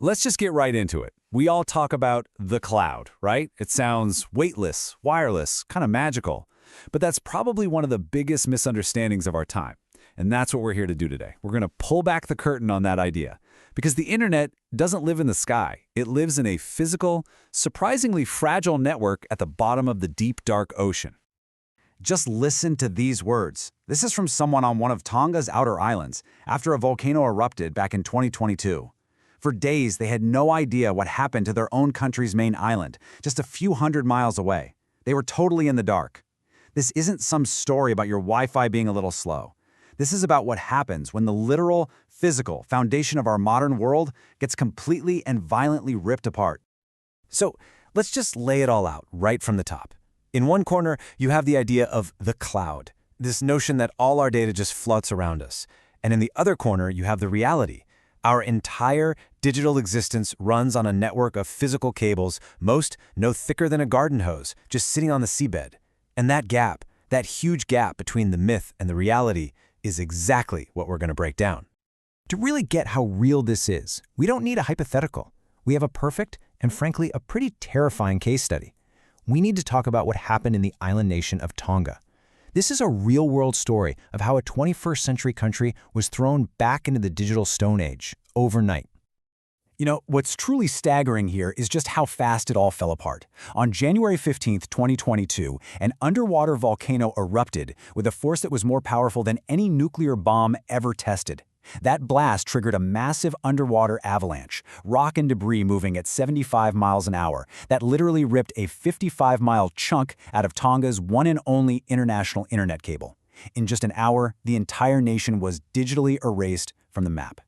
Let's just get right into it. We all talk about the cloud, right? It sounds weightless, wireless, kind of magical. But that's probably one of the biggest misunderstandings of our time. And that's what we're here to do today. We're going to pull back the curtain on that idea. Because the internet doesn't live in the sky. It lives in a physical, surprisingly fragile network at the bottom of the deep, dark ocean. Just listen to these words. This is from someone on one of Tonga's outer islands after a volcano erupted back in 2022. For days, they had no idea what happened to their own country's main island, just a few hundred miles away. They were totally in the dark. This isn't some story about your Wi-Fi being a little slow. This is about what happens when the literal, physical foundation of our modern world gets completely and violently ripped apart. So let's just lay it all out right from the top. In one corner, you have the idea of the cloud, this notion that all our data just floats around us. And in the other corner, you have the reality. Our entire digital existence runs on a network of physical cables, most no thicker than a garden hose, just sitting on the seabed. And that gap, that huge gap between the myth and the reality, is exactly what we're going to break down. To really get how real this is, we don't need a hypothetical. We have a perfect and, frankly, a pretty terrifying case study. We need to talk about what happened in the island nation of Tonga. This is a real-world story of how a 21st century country was thrown back into the digital Stone Age overnight. You know, what's truly staggering here is just how fast it all fell apart. On January 15, 2022, an underwater volcano erupted with a force that was more powerful than any nuclear bomb ever tested. That blast triggered a massive underwater avalanche, rock and debris moving at 75 miles an hour, that literally ripped a 55-mile chunk out of Tonga's one and only international internet cable. In just an hour, the entire nation was digitally erased from the map.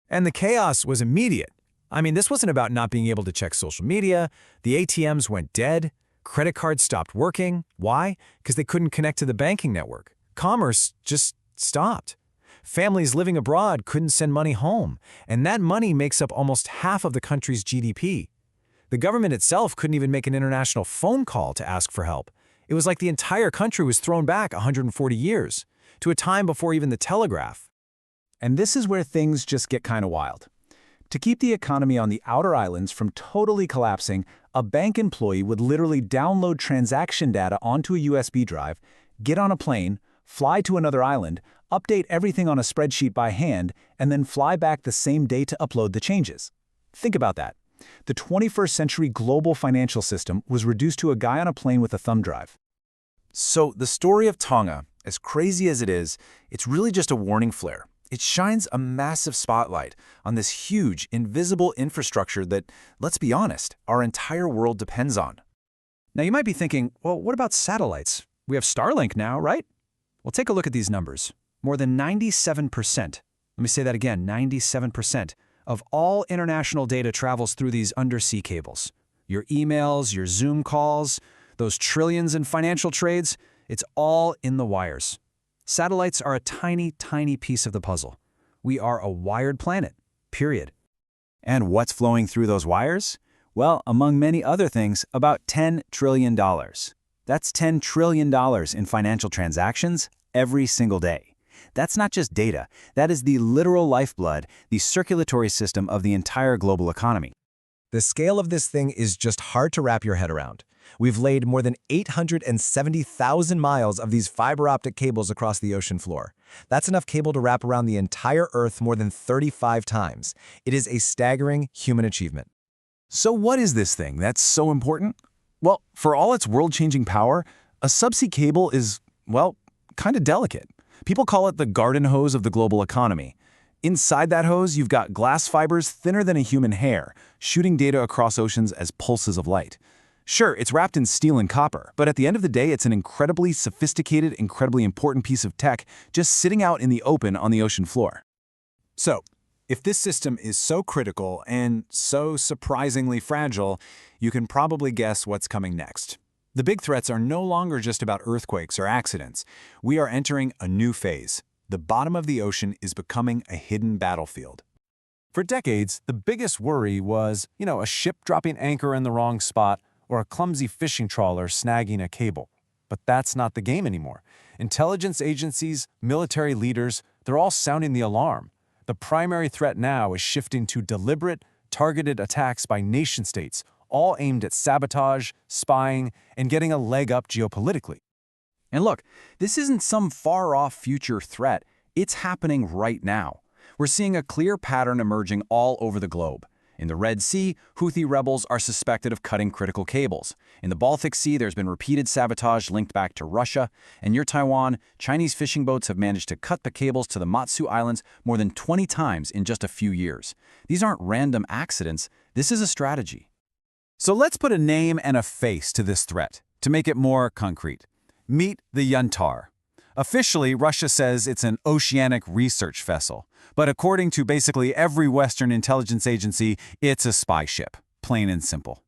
And the chaos was immediate. I mean, this wasn't about not being able to check social media. The ATMs went dead. Credit cards stopped working. Why? Because they couldn't connect to the banking network. Commerce just stopped. Families living abroad couldn't send money home, and that money makes up almost half of the country's GDP. The government itself couldn't even make an international phone call to ask for help. It was like the entire country was thrown back 140 years, to a time before even the telegraph. And this is where things just get kind of wild. To keep the economy on the outer islands from totally collapsing, a bank employee would literally download transaction data onto a USB drive, get on a plane, fly to another island, update everything on a spreadsheet by hand, and then fly back the same day to upload the changes. Think about that. The 21st century global financial system was reduced to a guy on a plane with a thumb drive. So the story of Tonga, as crazy as it is, it's really just a warning flare. It shines a massive spotlight on this huge, invisible infrastructure that, let's be honest, our entire world depends on. Now you might be thinking, well, what about satellites? We have Starlink now, right? Well, take a look at these numbers. More than 97%, let me say that again, 97% of all international data travels through these undersea cables. Your emails, your Zoom calls, those trillions in financial trades, it's all in the wires. Satellites are a tiny, tiny piece of the puzzle. We are a wired planet, period. And what's flowing through those wires? Well, among many other things, about $10 trillion. That's $10 trillion in financial transactions every single day. That's not just data. That is the literal lifeblood, the circulatory system of the entire global economy. The scale of this thing is just hard to wrap your head around. We've laid more than 870,000 miles of these fiber optic cables across the ocean floor. That's enough cable to wrap around the entire Earth more than 35 times. It is a staggering human achievement. So what is this thing that's so important? Well, for all its world-changing power, a subsea cable is, well, kind of delicate. People call it the garden hose of the global economy. Inside that hose, you've got glass fibers thinner than a human hair, shooting data across oceans as pulses of light. Sure, it's wrapped in steel and copper, but at the end of the day, it's an incredibly sophisticated, incredibly important piece of tech just sitting out in the open on the ocean floor. So, if this system is so critical and so surprisingly fragile, you can probably guess what's coming next. The big threats are no longer just about earthquakes or accidents. We are entering a new phase. The bottom of the ocean is becoming a hidden battlefield. For decades, the biggest worry was, a ship dropping anchor in the wrong spot or a clumsy fishing trawler snagging a cable. But that's not the game anymore. Intelligence agencies, military leaders, they're all sounding the alarm. The primary threat now is shifting to deliberate, targeted attacks by nation-states, all aimed at sabotage, spying, and getting a leg up geopolitically. And look, this isn't some far-off future threat. It's happening right now. We're seeing a clear pattern emerging all over the globe. In the Red Sea, Houthi rebels are suspected of cutting critical cables. In the Baltic Sea, there's been repeated sabotage linked back to Russia. And near Taiwan, Chinese fishing boats have managed to cut the cables to the Matsu Islands more than 20 times in just a few years. These aren't random accidents. This is a strategy. So let's put a name and a face to this threat to make it more concrete. Meet the Yantar. Officially, Russia says it's an oceanic research vessel, but according to basically every Western intelligence agency, it's a spy ship, plain and simple.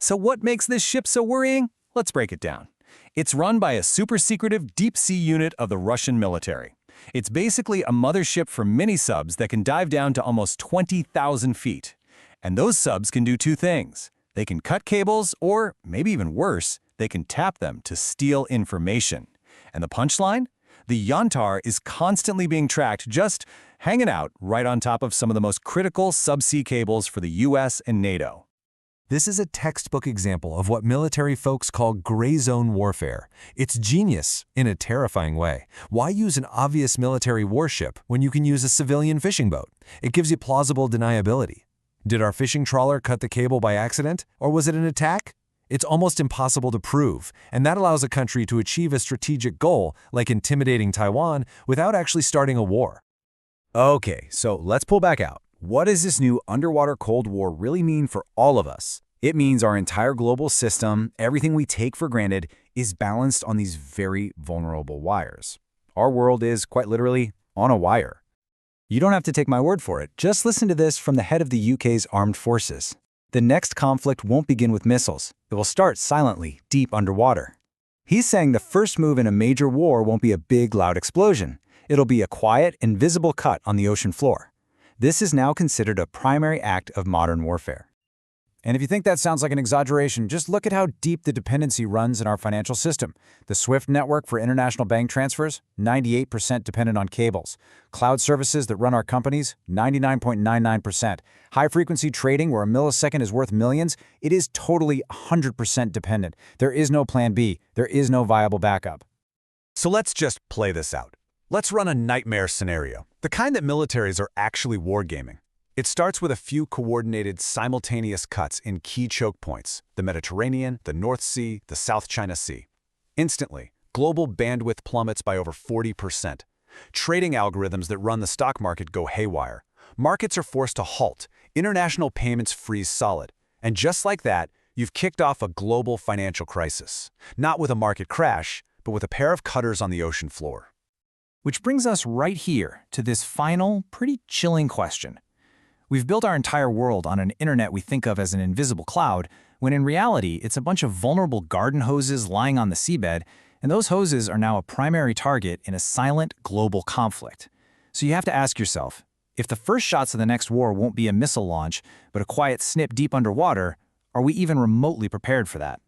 So what makes this ship so worrying? Let's break it down. It's run by a super-secretive deep-sea unit of the Russian military. It's basically a mothership for mini-subs that can dive down to almost 20,000 feet. And those subs can do two things. They can cut cables, or, maybe even worse, they can tap them to steal information. And the punchline? The Yantar is constantly being tracked, just hanging out right on top of some of the most critical subsea cables for the US and NATO. This is a textbook example of what military folks call gray zone warfare. It's genius in a terrifying way. Why use an obvious military warship when you can use a civilian fishing boat? It gives you plausible deniability. Did our fishing trawler cut the cable by accident, or was it an attack? It's almost impossible to prove, and that allows a country to achieve a strategic goal, like intimidating Taiwan, without actually starting a war. Okay, so let's pull back out. What does this new underwater Cold War really mean for all of us? It means our entire global system, everything we take for granted, is balanced on these very vulnerable wires. Our world is, quite literally, on a wire. You don't have to take my word for it. Just listen to this from the head of the UK's armed forces. The next conflict won't begin with missiles. It will start silently, deep underwater. He's saying the first move in a major war won't be a big, loud explosion. It'll be a quiet, invisible cut on the ocean floor. This is now considered a primary act of modern warfare. And if you think that sounds like an exaggeration, just look at how deep the dependency runs in our financial system. The SWIFT network for international bank transfers, 98% dependent on cables. Cloud services that run our companies, 99.99%. High-frequency trading where a millisecond is worth millions, it is totally 100% dependent. There is no plan B. There is no viable backup. So let's just play this out. Let's run a nightmare scenario, the kind that militaries are actually wargaming. It starts with a few coordinated, simultaneous cuts in key choke points, the Mediterranean, the North Sea, the South China Sea. Instantly, global bandwidth plummets by over 40%. Trading algorithms that run the stock market go haywire. Markets are forced to halt. International payments freeze solid. And just like that, you've kicked off a global financial crisis. Not with a market crash, but with a pair of cutters on the ocean floor. Which brings us right here to this final, pretty chilling question. We've built our entire world on an internet we think of as an invisible cloud, when in reality, it's a bunch of vulnerable garden hoses lying on the seabed, and those hoses are now a primary target in a silent global conflict. So you have to ask yourself, if the first shots of the next war won't be a missile launch, but a quiet snip deep underwater, are we even remotely prepared for that?